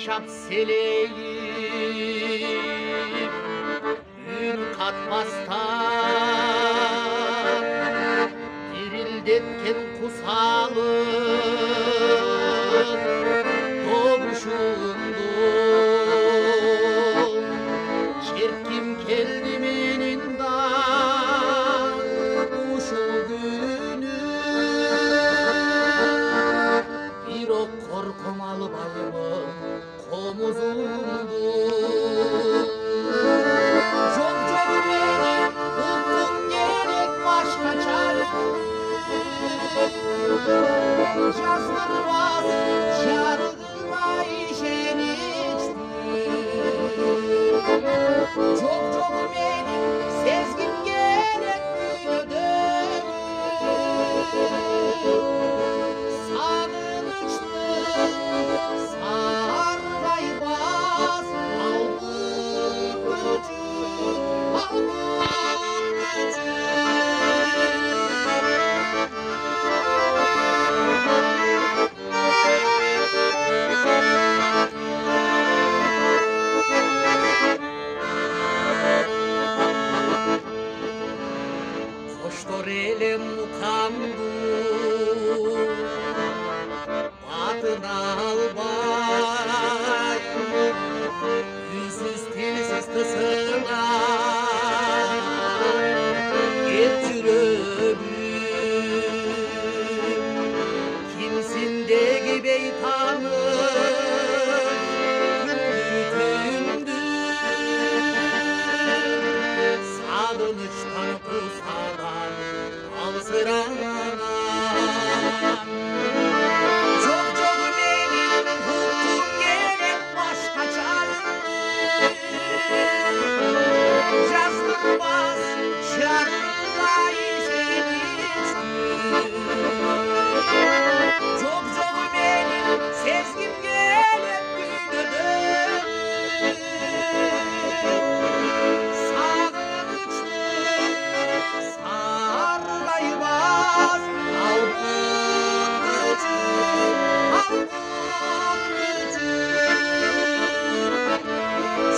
şapseleyip ün katmazdan dirildetken kusalım doğuşundum çirkin kendiminden uşu günü bir o korkumalı bayımın komuzundu. Çok çok benim hukum gerek başka çarem Cazgırmaz çargıma işen içti. Çok çok benim sezgim gerek büyüdüm. Sarılıştı sargaybaz algı gücü Koştur elim mukamdu Batın albay Yüzsüz telsiz kısırlar Hep yürüdüm Kimsin de gibi tanır Gündüzdür Sadınıştan kusadan Al sıra